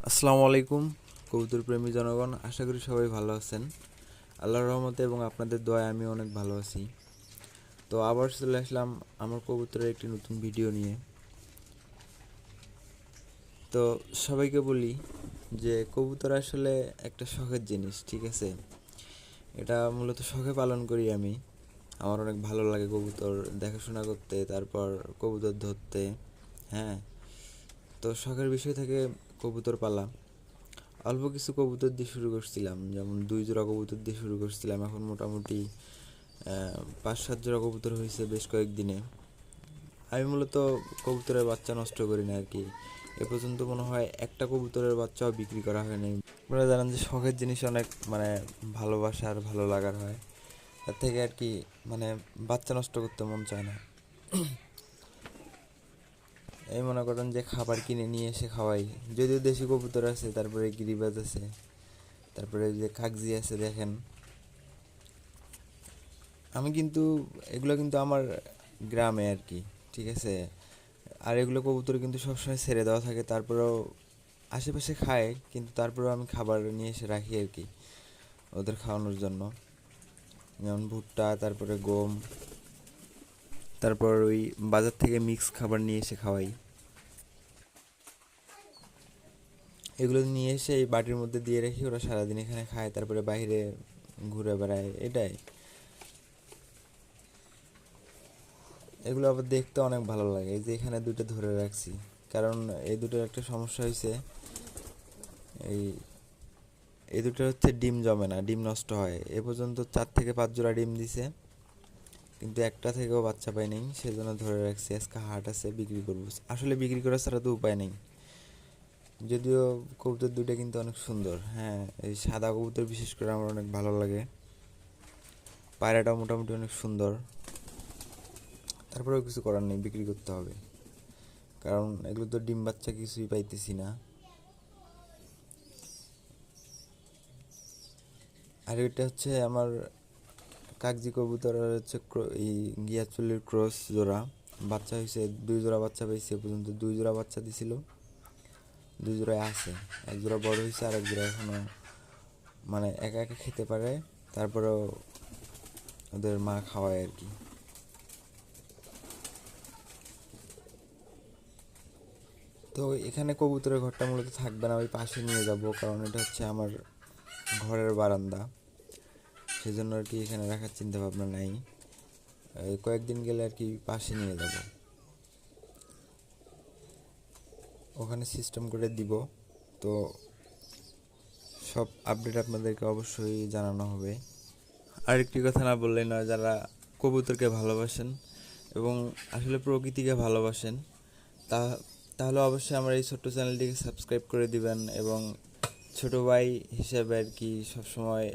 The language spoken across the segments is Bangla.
আসসালামু আলাইকুম কবুতর প্রেমী জনগণ, আশা করি সবাই ভালো আছেন। আল্লাহর রহমতে এবং আপনাদের দয়ায় আমি অনেক ভালো আছি। তো আবার চলে আসলাম আমার কবুতরের একটি নতুন ভিডিও নিয়ে। তো সবাইকে বলি যে কবুতর আসলে একটা শখের জিনিস, ঠিক আছে? এটা মূলত শখে পালন করি আমি। আমার অনেক ভালো লাগে কবুতর দেখাশোনা করতে, তারপর কবুতর ধরতে। হ্যাঁ, তো শখের বিষয় থেকে কবুতর পালা। অল্প কিছু কবুতর দিয়ে শুরু করছিলাম, যেমন 2 জোড়া কবুতর দিয়ে শুরু করছিলাম। এখন মোটামুটি 5-7 জোড়া কবুতর হয়েছে বেশ কয়েকদিনে। আমি মূলত কবুতরের বাচ্চা নষ্ট করি না আর কি। এ পর্যন্ত মনে হয় একটা কবুতরের বাচ্চাও বিক্রি করা হয় নাই। আপনারা জানেন যে শখের জিনিস অনেক ভালোবাসার ভালো লাগার হয়, তার থেকে আর কি বাচ্চা নষ্ট করতে মন চায় না। এই মনে করেন যে খাবার কিনে নিয়ে এসে খাওয়াই, যদিও দেশি কবুতর আছে, তারপরে গিরিবাজ আছে, তারপরে যে কাগজি আছে দেখেন। আমি কিন্তু এগুলো কিন্তু আমার গ্রামে আর কি, ঠিক আছে? আর এগুলো কবুতর কিন্তু সবসময় ছেড়ে দেওয়া থাকে, তারপরেও আশেপাশে খায়, কিন্তু তারপরেও আমি খাবার নিয়ে এসে রাখি আর কি ওদের খাওয়ানোর জন্য। যেমন ভুট্টা, তারপরে গম, তারপর ওই বাজার থেকে মিক্স খাবার নিয়ে এসে খাওয়াই। এগুলো নিয়ে এসে এই বাটির মধ্যে দিয়ে রেখে ওরা সারাদিন এখানে খায়, তারপরে বাইরে ঘুরে বেড়ায়, এটাই। এগুলো আবার দেখতে অনেক ভালো লাগে। এই যে এখানে দুটো ধরে রাখছি, কারণ এই দুটোর একটা সমস্যা হয়েছে। এই এই দুটো হচ্ছে ডিম জমে না, ডিম নষ্ট হয়। এ পর্যন্ত 4 থেকে 5 জোড়া ডিম দিছে, কিন্তু একটা থেকেও বাচ্চা পাই নাই, সেজন্য ধরে রাখছি। আজকে হাট আছে, বিক্রি করবো। আসলে বিক্রি করা ছাড়া তো উপায় নেই। যদিও কবুতর দুটো কিন্তু অনেক সুন্দর। হ্যাঁ, এই সাদা কবুতর বিশেষ করে আমার অনেক ভালো লাগে। পায়রাটাও মোটামুটি অনেক সুন্দর। তারপরেও কিছু করার নেই, বিক্রি করতে হবে, কারণ এগুলো তো ডিম বাচ্চা কিছুই পাইতেছি না। আর এটা হচ্ছে আমার কাগজি কবুতর, আর হচ্ছে এই গিয়াচুলির ক্রস জোড়া। বাচ্চা হয়েছে 2 জোড়া বাচ্চা পাইছে। এ পর্যন্ত 2 জোড়া বাচ্চা দিছিল, 2 জোড়ায় আছে। 1 জোড়া বড় হয়েছে, আর 1 জোড়া এখনো একা একা খেতে পারে, তারপরেও ওদের মা খাওয়ায় আর কি। তো এখানে কবুতরের ঘরটা মূলত থাকবে না, ওই পাশে নিয়ে যাব, কারণ এটা হচ্ছে আমার ঘরের বারান্দা। সেজন্য আর কি এখানে রাখার চিন্তা ভাবনা নাই। কয়েকদিন গেলে আর কি পাশে নিয়ে যাব, ওখানে সিস্টেম করে দিব। তো সব আপডেট আপনাদেরকে অবশ্যই জানানো হবে। আরেকটি কথা না বললেই নয়, যারা কবুতরকে ভালোবাসেন এবং আসলে প্রকৃতিকে ভালোবাসেন, তা তাহলে অবশ্যই আমার এই ছোট্ট চ্যানেলটিকে সাবস্ক্রাইব করে দিবেন, এবং ছোট ভাই হিসেবে আর কি সবসময়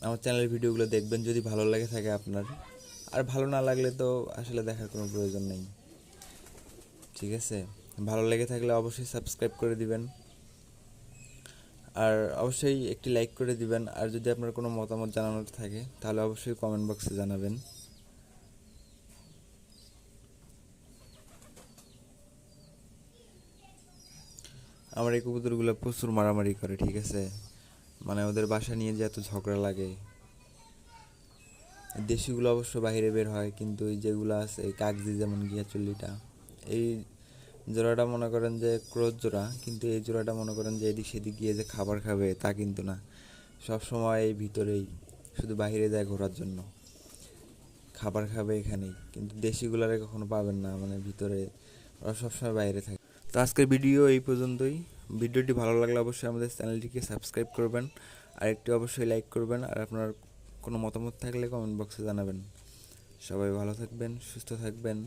আমার চ্যানেলের ভিডিওগুলো দেখবেন যদি ভালো লাগে থাকে আপনার। আর ভালো না লাগলে তো আসলে দেখার কোনো প্রয়োজন নেই, ঠিক আছে? ভালো লেগে থাকলে অবশ্যই সাবস্ক্রাইব করে দিবেন, আর অবশ্যই একটি লাইক করে দিবেন। আর যদি আপনার কোনো মতামত জানানোর থাকে তাহলে অবশ্যই কমেন্ট বক্সে জানাবেন। আমার এই কবুতরগুলো প্রচুর মারামারি করে, ঠিক আছে? ওদের বাসা নিয়ে যে এত ঝগড়া লাগে। দেশিগুলো অবশ্য বাইরে বের হয়, কিন্তু এই যেগুলো আছে এই কাগজি, যেমন গিয়াচল্লিটা, এই জোড়াটা মনে করেন যে ক্রস জোড়া, কিন্তু এই জোড়াটা মনে করেন যে এদিক সেদিক গিয়ে যে খাবার খাবে তা কিন্তু না। সব সময় এই ভিতরেই, শুধু বাইরে যায় ঘোরার জন্য, খাবার খাবে এখানেই। কিন্তু দেশিগুলারে কখনো পাবেন না, ভিতরে, ওরা সবসময় বাইরে থাকে। তো আজকের ভিডিও এই পর্যন্তই। ভিডিওটি ভালো লাগলে অবশ্যই আমাদের চ্যানেলটিকে সাবস্ক্রাইব করবেন, আর একটি অবশ্যই লাইক করবেন, আর আপনার কোনো মতামত থাকলে কমেন্ট বক্সে জানাবেন। সবাই ভালো থাকবেন, সুস্থ থাকবেন,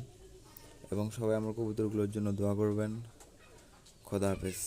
এবং সবাই আমার কবুতরগুলোর জন্য দোয়া করবেন। খোদা হাফেজ।